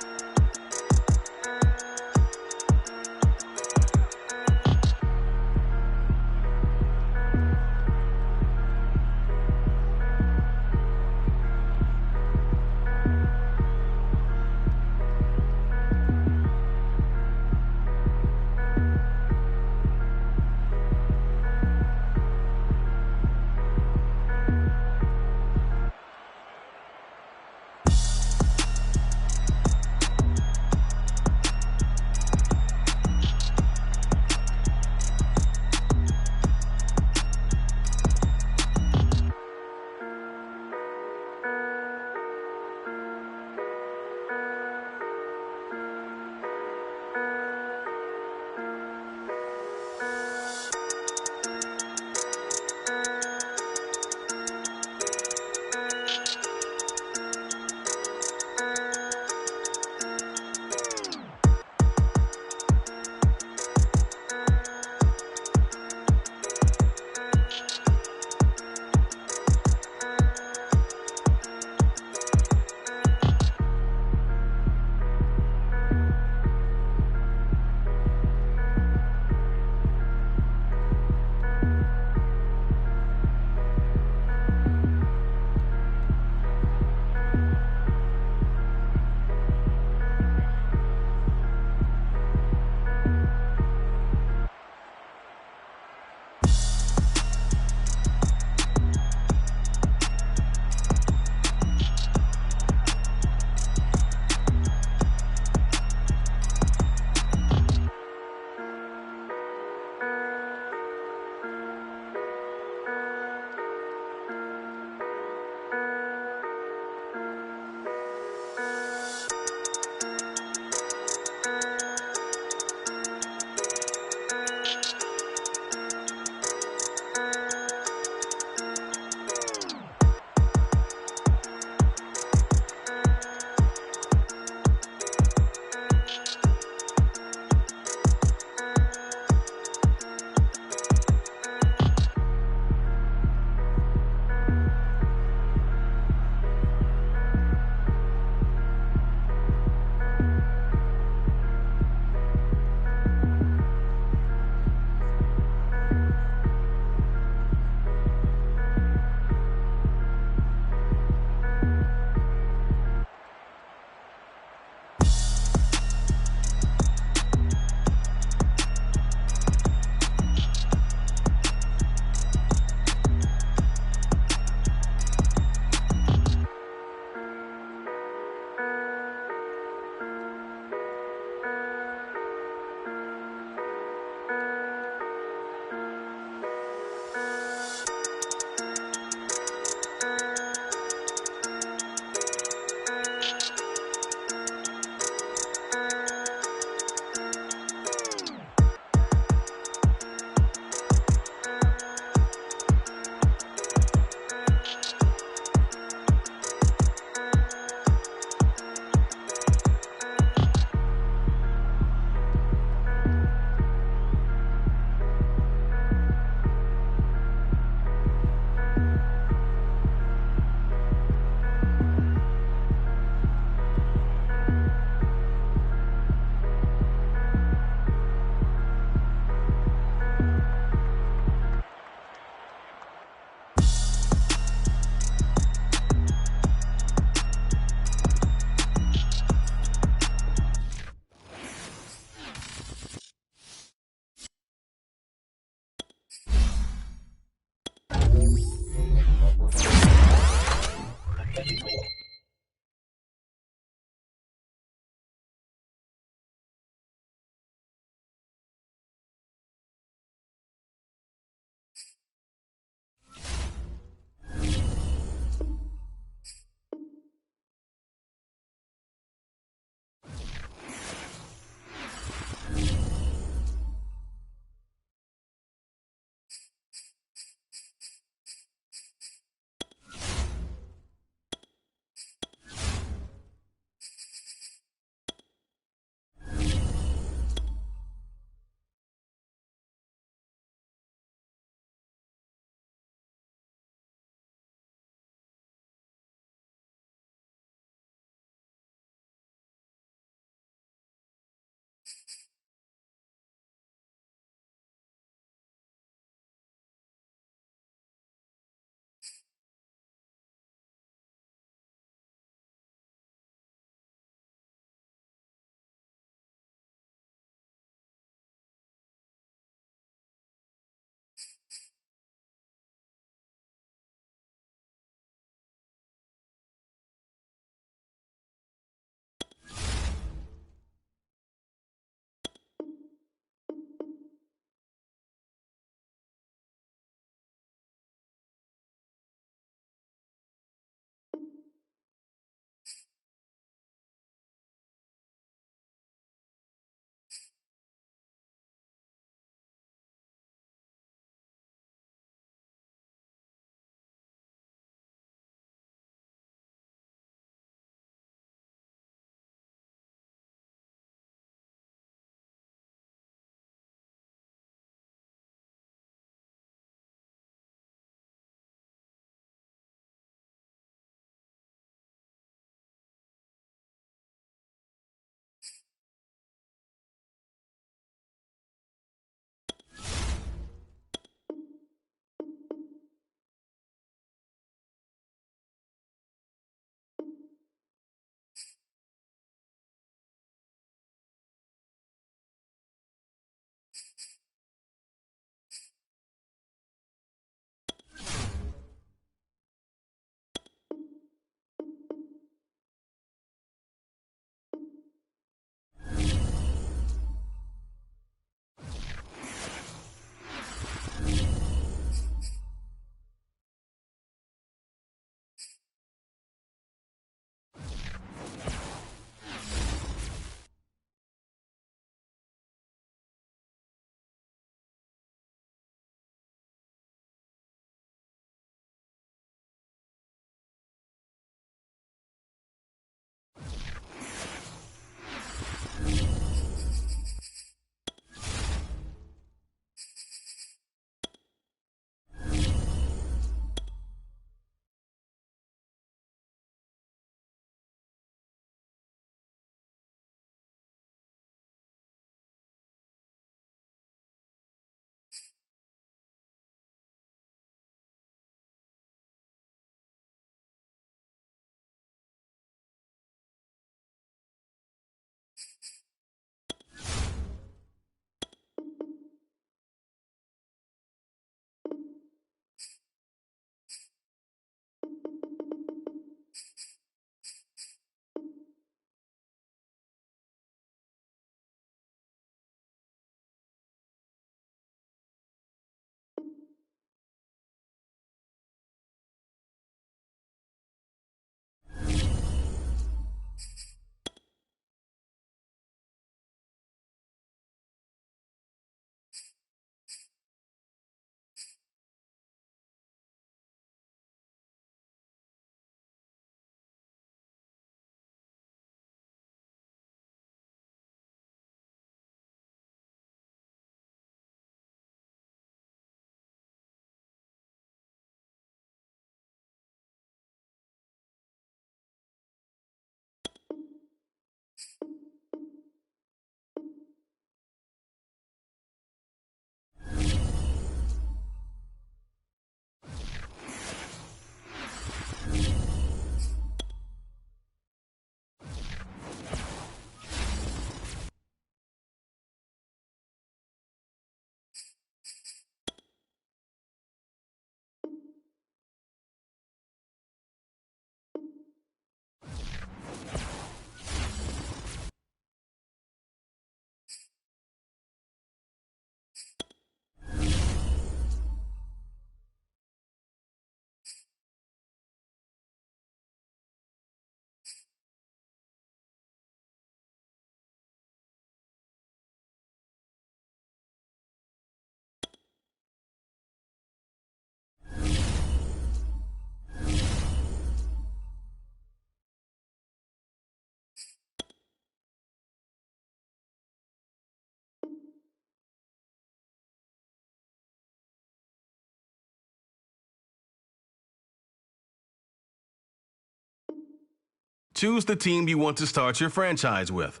Choose the team you want to start your franchise with.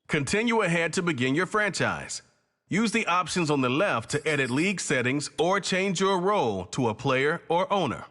Continue ahead to begin your franchise. Use the options on the left to edit league settings or change your role to a player or owner.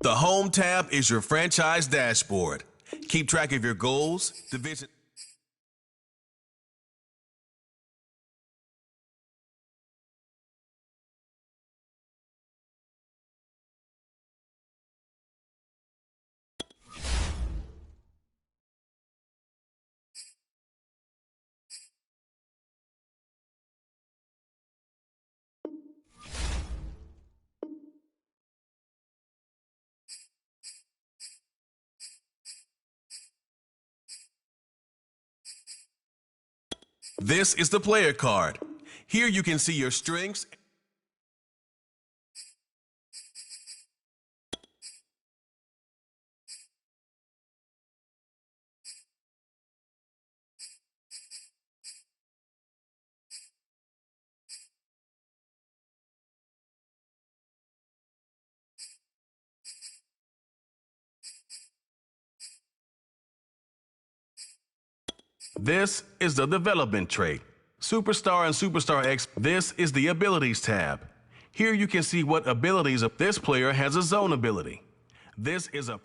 The Home tab is your franchise dashboard. Keep track of your goals, division. This is the player card. Here you can see your strengths. This is the development trait. Superstar and Superstar X, this is the abilities tab. Here you can see what abilities of this player has a zone ability. This is a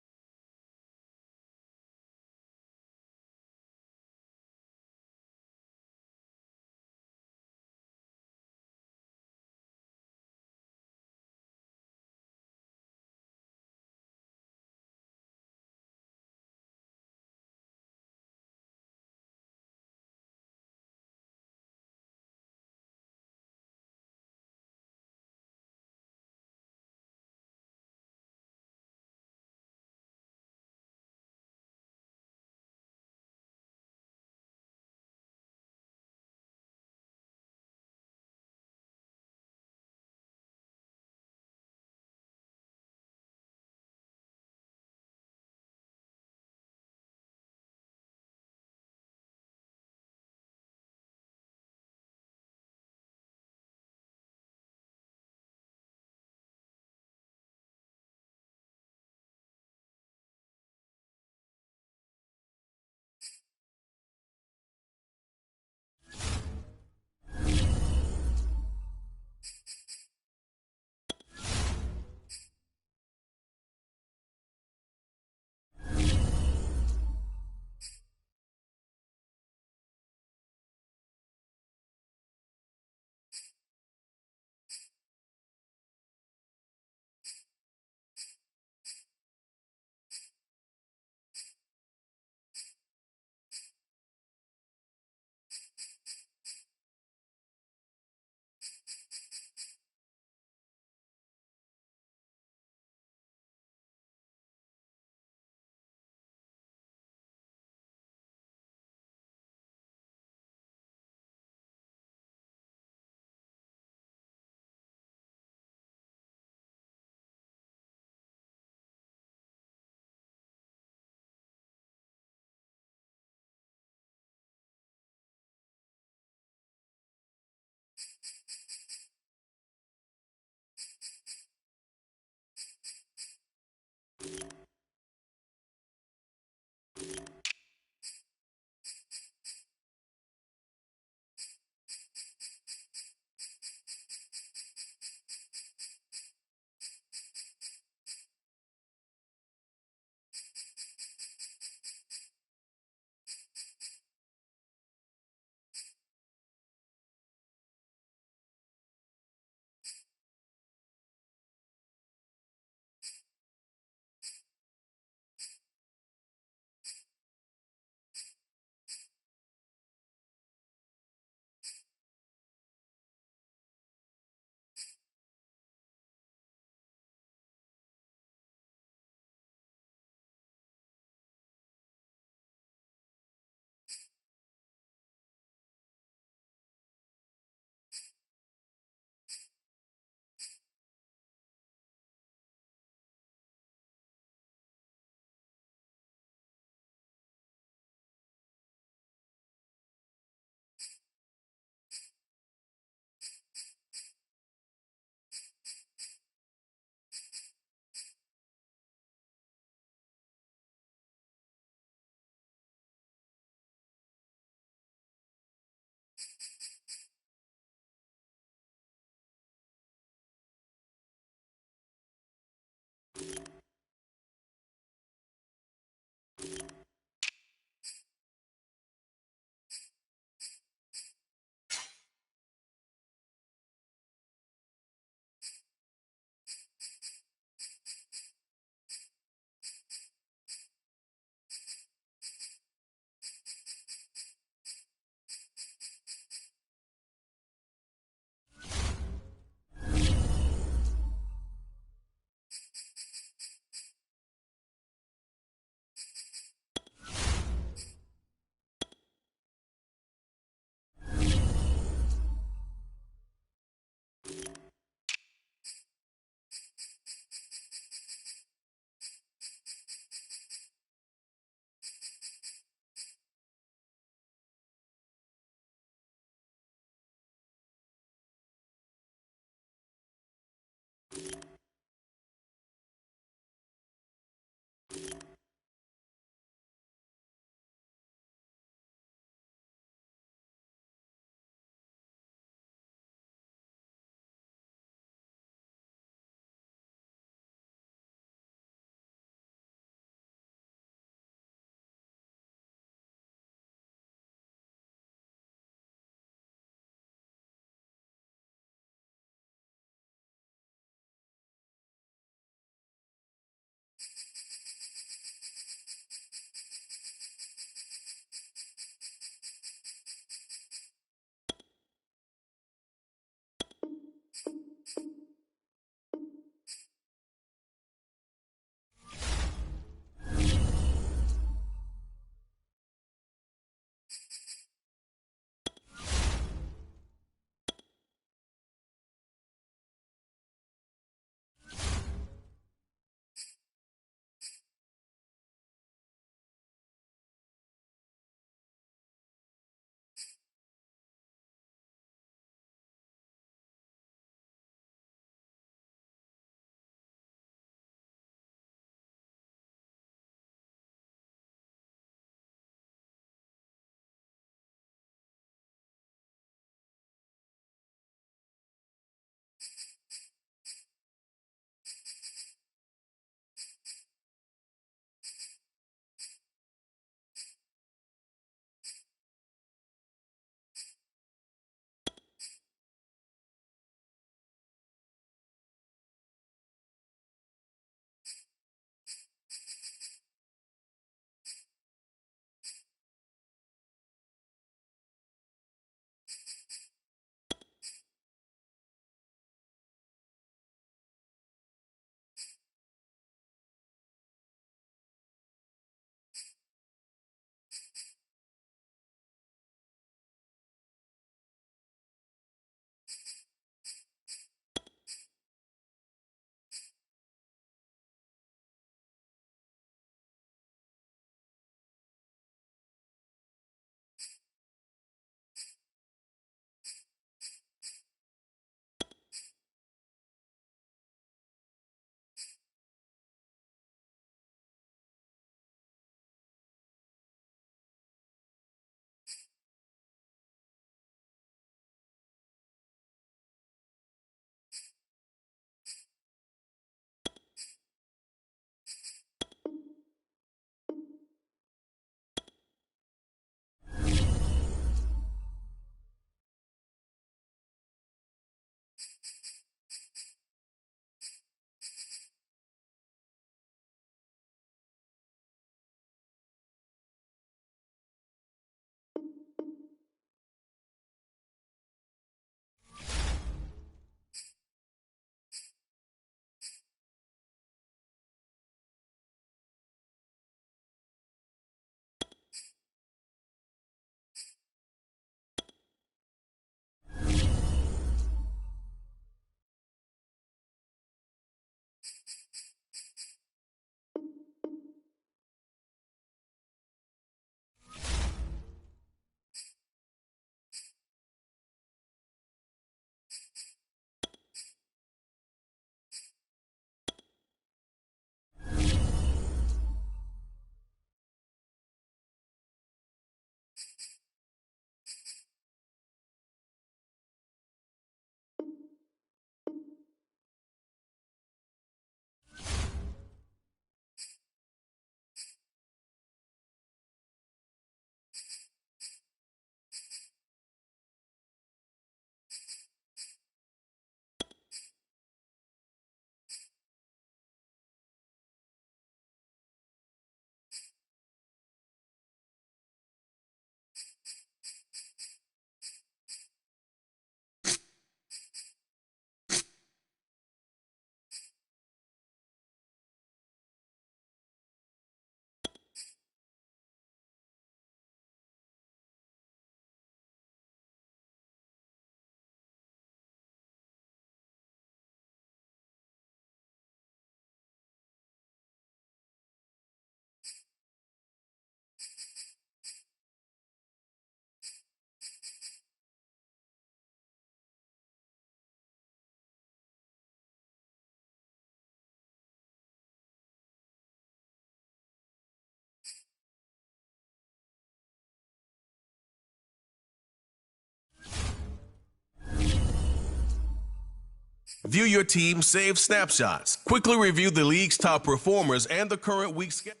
View your team's saved snapshots. Quickly review the league's top performers and the current week's schedule.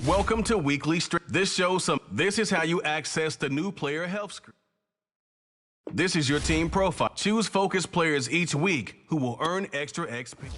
Welcome to Weekly Strength. This is how you access the new player health screen. This is your team profile. Choose focus players each week who will earn extra XP.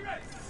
Ready.